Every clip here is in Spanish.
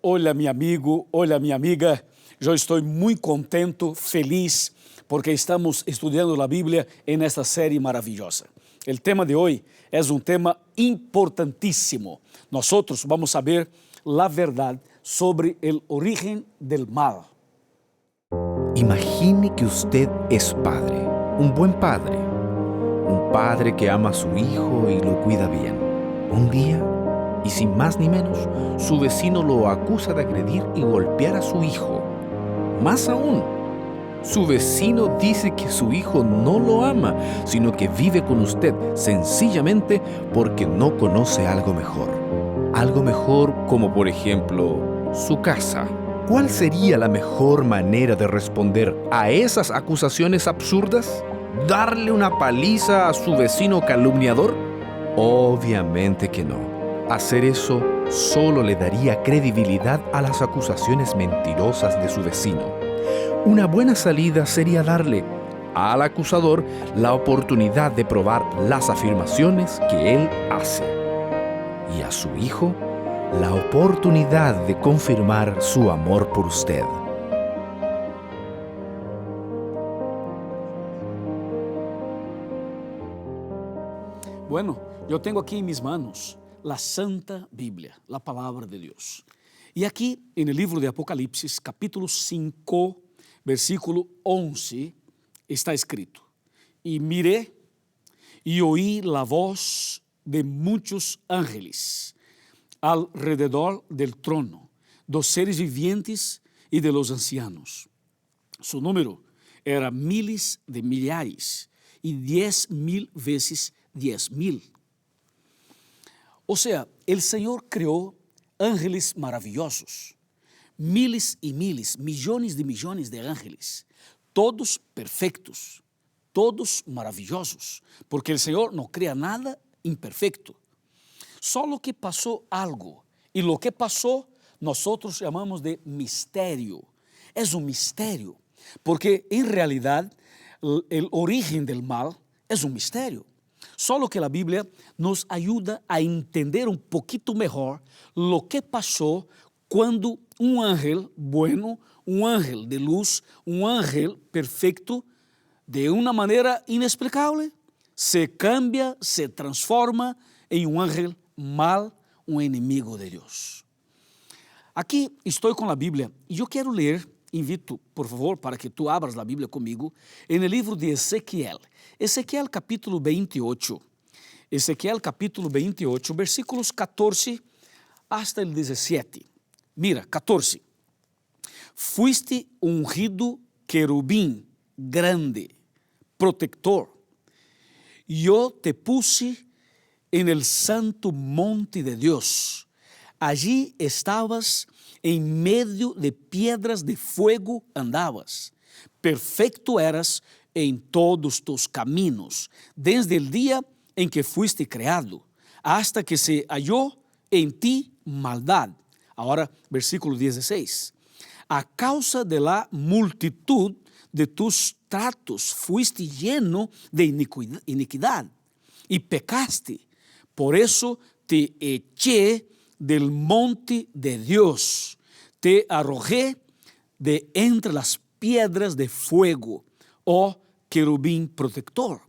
Olha, meu amigo, olha, minha amiga, eu estou muito contento, feliz, porque estamos estudando a Bíblia nesta série maravilhosa. O tema de hoje é um tema importantíssimo. Nós vamos saber a verdade sobre o origen del mal. Imagine que usted es padre, un buen padre, un padre que ama a su hijo y lo cuida bien. Un día, y sin más ni menos, su vecino lo acusa de agredir y golpear a su hijo. Más aún, su vecino dice que su hijo no lo ama, sino que vive con usted sencillamente porque no conoce algo mejor. Algo mejor como, por ejemplo, su casa. ¿Cuál sería la mejor manera de responder a esas acusaciones absurdas? ¿Darle una paliza a su vecino calumniador? Obviamente que no. Hacer eso solo le daría credibilidad a las acusaciones mentirosas de su vecino. Una buena salida sería darle al acusador la oportunidad de probar las afirmaciones que él hace y a su hijo la oportunidad de confirmar su amor por usted. Bueno, eu tenho aqui em minhas manos a Santa Bíblia, a palavra de Deus. E aqui, no livro de Apocalipse, capítulo 5, versículo 11, está escrito: E miré e oí la voz de muitos ángeles alrededor del trono, dos seres vivientes e de los ancianos. Su número era miles de millares e 10,000 vezes 10,000. O sea, el Señor creó ángeles maravillosos, miles y miles, millones de ángeles, todos perfectos, todos maravillosos, porque el Señor no crea nada imperfecto. Solo que pasó algo, y lo que pasó nosotros llamamos de misterio. Es un misterio, porque en realidad el origen del mal es un misterio. Solo que a Bíblia nos ajuda a entender um pouquinho melhor o que passou quando um ángel bueno, um ángel de luz, um ángel perfeito, de uma maneira inexplicável, se cambia, se transforma em um ángel mal, um inimigo de Deus. Aqui estou com a Bíblia e eu quero ler, invito, por favor, para que tu abras a Bíblia comigo, no livro de Ezequiel. Ezequiel capítulo 28. Ezequiel capítulo 28, versículos 14 hasta el 17. Mira, 14. Fuiste ungido querubim grande, protector. Yo te puse en el santo monte de Dios. Allí estabas, en medio de piedras de fuego andabas. Perfecto eras en todos tus caminos, desde el día en que fuiste creado, hasta que se halló en ti maldad. Ahora, versículo 16. A causa de la multitud de tus tratos, fuiste lleno de iniquidad y pecaste. Por eso te eché del monte de Dios, te arrojé de entre las piedras de fuego, oh querubín protector.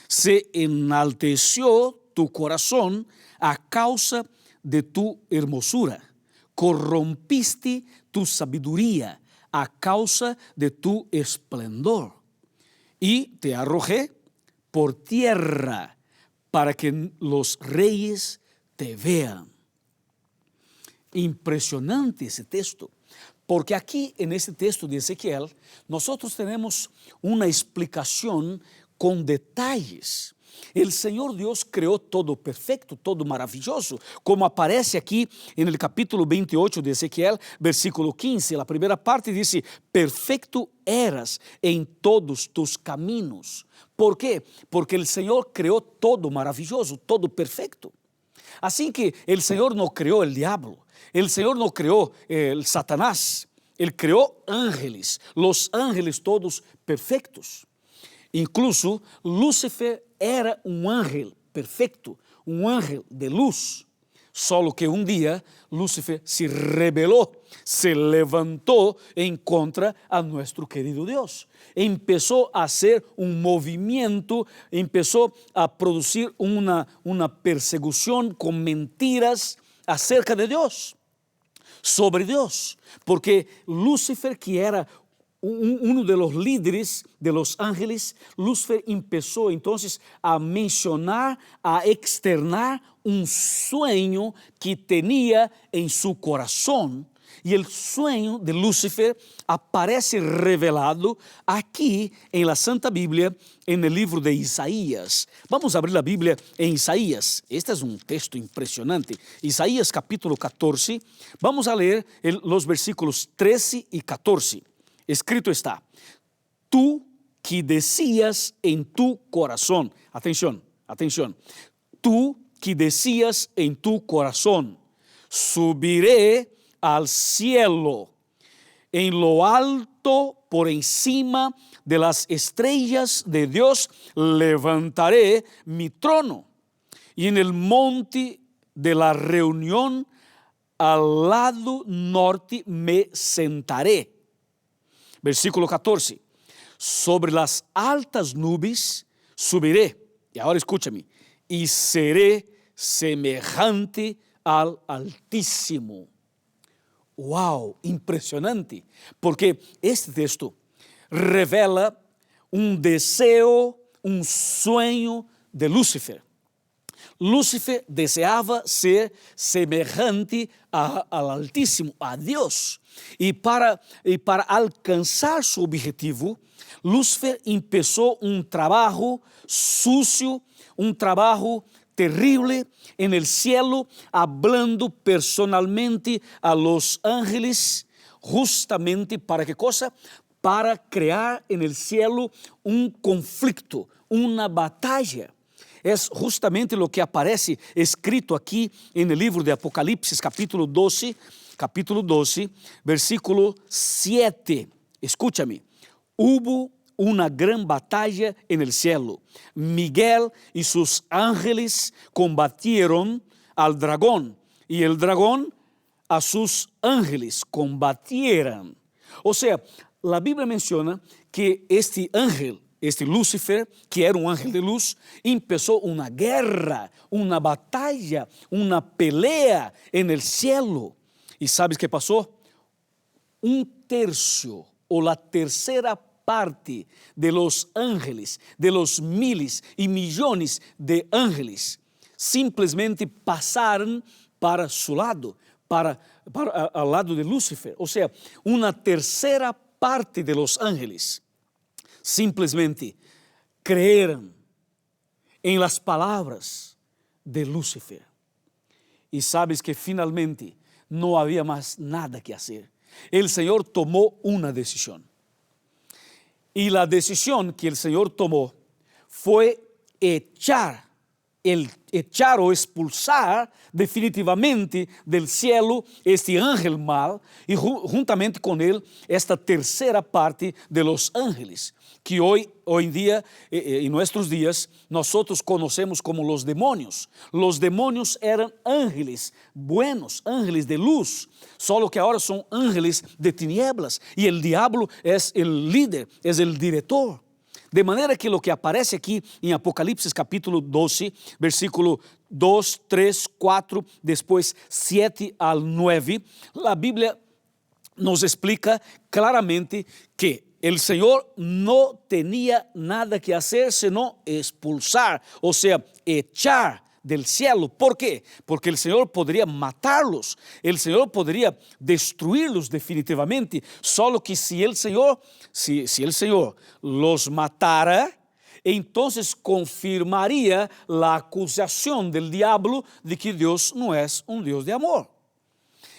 Se enalteció tu corazón a causa de tu hermosura, corrompiste tu sabiduría a causa de tu esplendor, y te arrojé por tierra para que los reyes te vean. Impresionante ese texto, porque aquí en este texto de Ezequiel nosotros tenemos una explicación con detalles. El Señor Dios creó todo perfecto, todo maravilloso, como aparece aquí en el capítulo 28 de Ezequiel, versículo 15. La primera parte dice: perfecto eras en todos tus caminos. ¿Por qué? Porque el Señor creó todo maravilloso, todo perfecto. Así que el Señor no creó el diablo, el Señor no creó el Satanás, Él creó ángeles, los ángeles todos perfectos. Incluso Lúcifer era um ángel perfeito, um ángel de luz. Solo que un día Lucifer se rebeló, se levantó en contra a nuestro querido Dios. Empezó a hacer un movimiento, empezó a producir una persecución con mentiras acerca de Dios, sobre Dios. Porque Lucifer, que era uno de los líderes de los ángeles, Lucifer empezó entonces a mencionar, a externar un sueño que tenía en su corazón. Y el sueño de Lucifer aparece revelado aquí en la Santa Biblia, en el libro de Isaías. Vamos a abrir la Biblia en Isaías. Este es un texto impresionante. Isaías capítulo 14. Vamos a leer los versículos 13 y 14. Escrito está: tú que decías en tu corazón, atención, atención, tú que decías en tu corazón, subiré al cielo, en lo alto, por encima de las estrellas de Dios, levantaré mi trono, y en el monte de la reunión, al lado norte, me sentaré. Versículo 14, sobre las altas nubes subiré, y ahora escúchame, y seré semejante al Altísimo. Wow, impresionante, porque este texto revela un deseo, un sueño de Lucifer. Lucifer deseaba ser semejante al Altísimo, a Dios. Y para alcanzar su objetivo, Lucifer empezó un trabajo sucio, un trabajo terrible en el cielo, hablando personalmente a los ángeles, justamente ¿para qué cosa? Para crear en el cielo un conflicto, una batalla. Es justamente lo que aparece escrito aquí en el libro de Apocalipsis, capítulo 12, versículo 7. Escúchame, hubo una gran batalla en el cielo. Miguel y sus ángeles combatieron al dragón, y el dragón a sus ángeles combatieron. O sea, la Biblia menciona que este ángel, este Lucifer, que era un ángel de luz, empezó una guerra, una batalla, una pelea en el cielo. ¿Y sabes qué pasó? Un tercio o la tercera parte de los ángeles, de los miles y millones de ángeles, simplesmente pasaron para su lado, al lado de Lucifer. O sea, una tercera parte de los ángeles simplesmente creyeron en las palabras de Lucifer. Y sabes que finalmente no había más nada que hacer. El Señor tomó una decisión. Y la decisión que el Señor tomó fue echar o expulsar definitivamente del cielo este ángel mal, y juntamente con él esta tercera parte de los ángeles, que hoy en día, en nuestros días, nosotros conocemos como los demonios. Los demonios eran ángeles buenos, ángeles de luz, solo que ahora son ángeles de tinieblas, y el diablo es el líder, es el director. De manera que lo que aparece aquí en Apocalipsis capítulo 12, versículo 2, 3, 4, después 7 al 9, la Biblia nos explica claramente que el Señor no tenía nada que hacer sino expulsar, o sea, echar del cielo. ¿Por qué? Porque el Señor podría matarlos, el Señor podría destruirlos definitivamente, solo que si el Señor los matara, entonces confirmaría la acusación del diablo de que Dios no es un Dios de amor.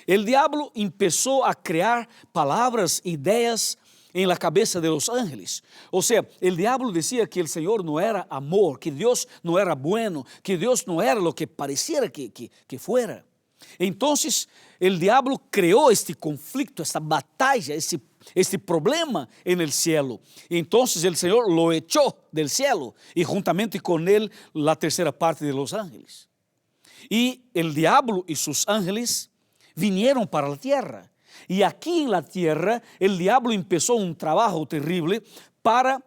El diablo empezó a crear palabras, ideas en la cabeza de los ángeles. O sea, el diablo decía que el Señor no era amor, que Dios no era bueno, que Dios no era lo que pareciera que fuera. Entonces, el diablo creó este conflicto, esta batalla, este problema en el cielo. Entonces, el Señor lo echó del cielo y juntamente con él la tercera parte de los ángeles. Y el diablo y sus ángeles vinieron para la tierra. Y aquí en la tierra el diablo empezó un trabajo terrible para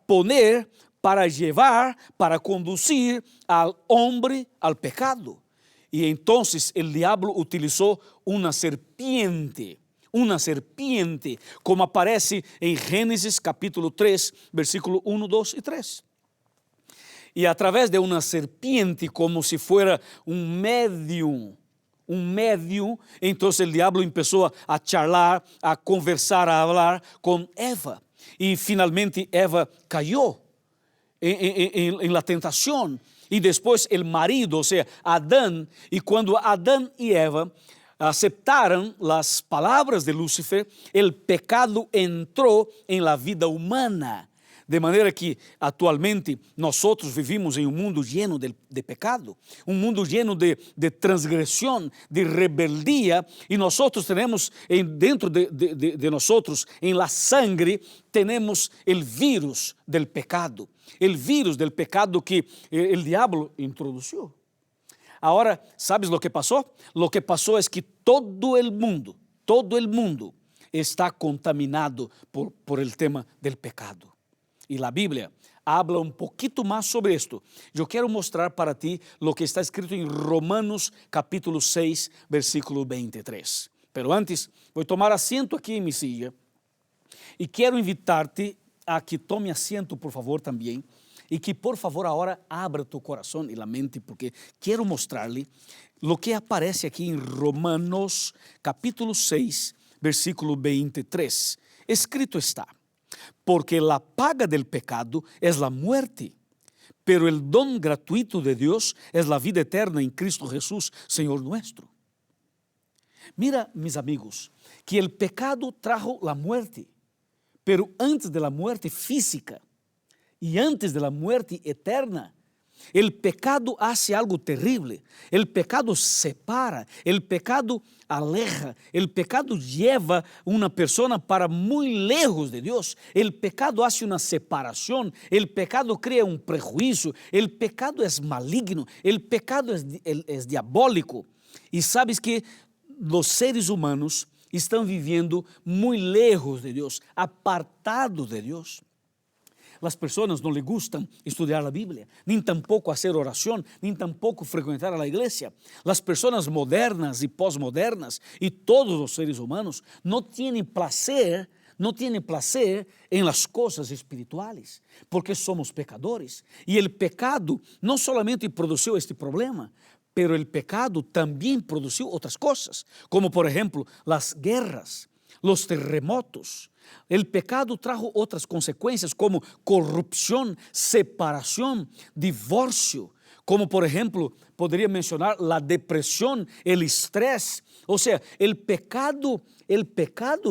poner, para llevar, para conducir al hombre al pecado. Y entonces el diablo utilizó una serpiente, como aparece en Génesis capítulo 3, versículo 1, 2 y 3. Y a través de una serpiente, como si fuera un medium, entonces el diablo empezó a charlar, a conversar, a hablar con Eva. Y finalmente Eva cayó en la tentación. Y después el marido, o sea, Adán, y cuando Adán y Eva aceptaron las palabras de Lúcifer, el pecado entró en la vida humana. De manera que actualmente nosotros vivimos en un mundo lleno de pecado, un mundo lleno de transgresión, de rebeldía, y nosotros tenemos dentro de nosotros, en la sangre, tenemos el virus del pecado que el diablo introdujo. Ahora, ¿sabes lo que pasó? Lo que pasó es que todo el mundo está contaminado por el tema del pecado. Y la Biblia habla un poquito más sobre esto. Yo quiero mostrar para ti lo que está escrito en Romanos capítulo 6, versículo 23. Pero antes, voy a tomar asiento aquí en mi silla y quiero invitarte a que tome asiento, por favor, también, y que por favor ahora abra tu corazón y la mente, porque quiero mostrarle lo que aparece aquí en Romanos capítulo 6, versículo 23. Escrito está: porque la paga del pecado es la muerte, pero el don gratuito de Dios es la vida eterna en Cristo Jesús, Señor nuestro. Mira, mis amigos, que el pecado trajo la muerte, pero antes de la muerte física y antes de la muerte eterna, el pecado hace algo terrible. El pecado separa, el pecado aleja, el pecado lleva a una persona para muy lejos de Dios. El pecado hace una separación, el pecado crea un prejuicio, el pecado es maligno, el pecado es diabólico. Y sabes que los seres humanos están viviendo muy lejos de Dios, apartados de Dios. Las personas no les gustan estudiar la Biblia, ni tampoco hacer oración, ni tampoco frecuentar a la iglesia. Las personas modernas y posmodernas y todos los seres humanos no tienen placer en las cosas espirituales, porque somos pecadores. Y el pecado no solamente produjo este problema, pero el pecado también produjo otras cosas, como por ejemplo las guerras, los terremotos. El pecado trajo otras consecuencias como corrupción, separación, divorcio, como por ejemplo podría mencionar la depresión, el estrés. O sea, el pecado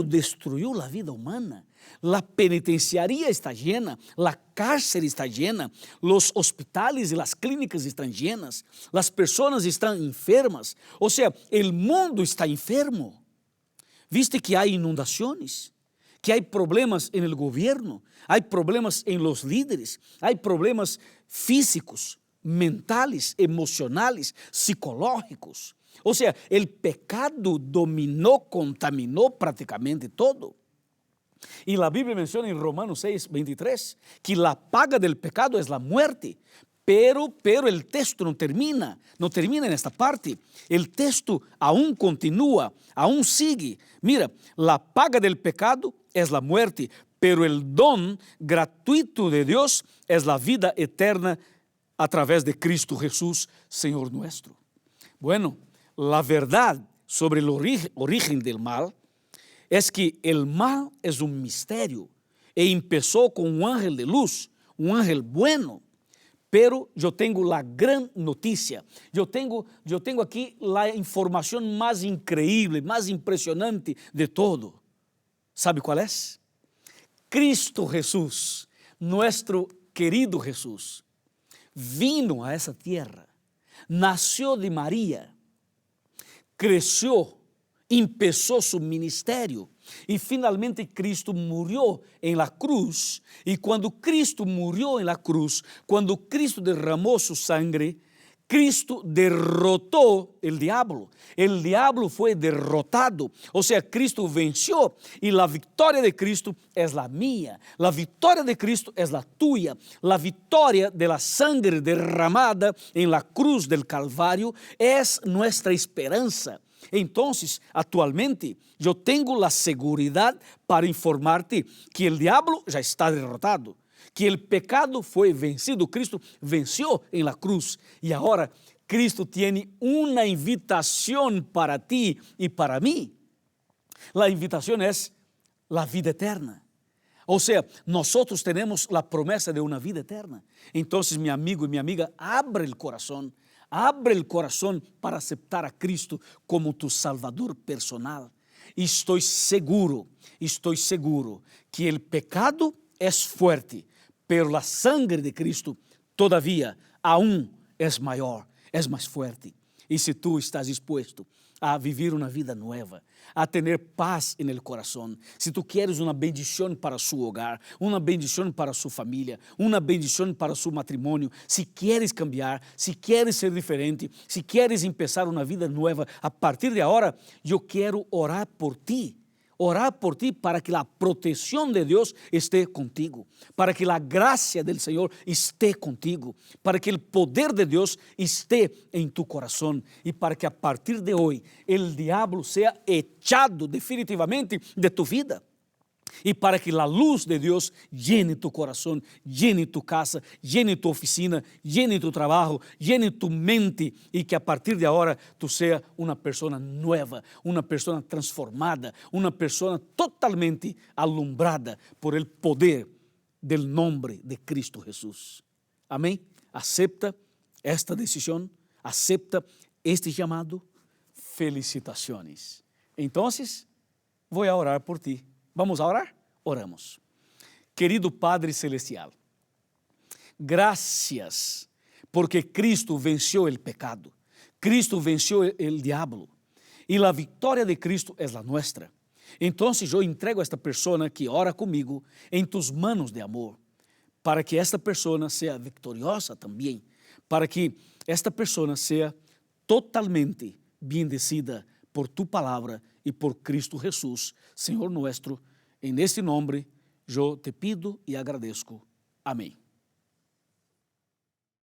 destruyó la vida humana. La penitenciaría está llena, la cárcel está llena, los hospitales y las clínicas están llenas, las personas están enfermas. O sea, el mundo está enfermo. Viste que hay inundaciones, que hay problemas en el gobierno, hay problemas en los líderes, hay problemas físicos, mentales, emocionales, psicológicos. O sea, el pecado dominó, contaminó prácticamente todo. Y la Biblia menciona en Romanos 6, 23, que la paga del pecado es la muerte. Pero el texto no termina en esta parte. El texto aún continúa, aún sigue. Mira, la paga del pecado es la muerte, pero el don gratuito de Dios es la vida eterna a través de Cristo Jesús, Señor nuestro. Bueno, la verdad sobre el origen del mal es que el mal es un misterio y empezó con un ángel de luz, un ángel bueno. Pero yo tengo la gran noticia, yo tengo aquí la información más increíble, más impresionante de todo. ¿Sabe cuál es? Cristo Jesús, nuestro querido Jesús, vino a esa tierra, nació de María, creció, empezó su ministerio. Y finalmente Cristo murió en la cruz. Y cuando Cristo murió en la cruz, cuando Cristo derramó su sangre, Cristo derrotou o diabo. O diabo foi derrotado. Ou seja, Cristo venceu e a vitória de Cristo é a minha. A vitória de Cristo é a tuya. A vitória de la sangre derramada em la cruz del Calvário é nossa esperança. Então, atualmente, eu tenho a segurança para informar-te que o diabo já está derrotado, que o pecado foi vencido, Cristo venceu em la cruz e agora Cristo tem uma invitação para ti e para mim. A invitação é a vida eterna. Ou seja, nós temos a promessa de uma vida eterna. Então, meu amigo e minha amiga, abre o coração. Abre o coração para aceitar a Cristo como tu Salvador personal. E estou seguro que o pecado é forte, pero a sangre de Cristo, todavia, aún é maior, é mais forte. E se tu estás disposto a viver uma vida nova, a ter paz no coração, se tu queres uma bendição para seu hogar, uma bendição para sua família, uma bendição para seu matrimônio, se queres cambiar, se queres ser diferente, se queres começar uma vida nova, a partir de agora, eu quero orar por ti para que a proteção de Deus esteja contigo, para que a graça do Senhor esteja contigo, para que o poder de Deus esteja em tu coração e para que a partir de hoje o diabo seja echado definitivamente de tu vida. E para que a luz de Deus llene tu coração, llene tu casa, llene tu oficina, llene tu trabalho, llene tu mente e que a partir de agora tu seja uma pessoa nova, uma pessoa transformada, uma pessoa totalmente alumbrada por el poder del nombre de Cristo Jesús. Amém? Acepta esta decisão, acepta este chamado. Felicitações. Então, vou orar por ti. Vamos a orar? Oramos. Querido Padre Celestial, gracias porque Cristo venceu o pecado, Cristo venceu o diabo e a vitória de Cristo é a nossa. Então eu entrego a esta pessoa que ora comigo em tus manos de amor, para que esta pessoa seja vitoriosa também, para que esta pessoa seja totalmente bendecida por tu palavra e por Cristo Jesús, Senhor nuestro. En este nombre yo te pido y agradezco. Amén.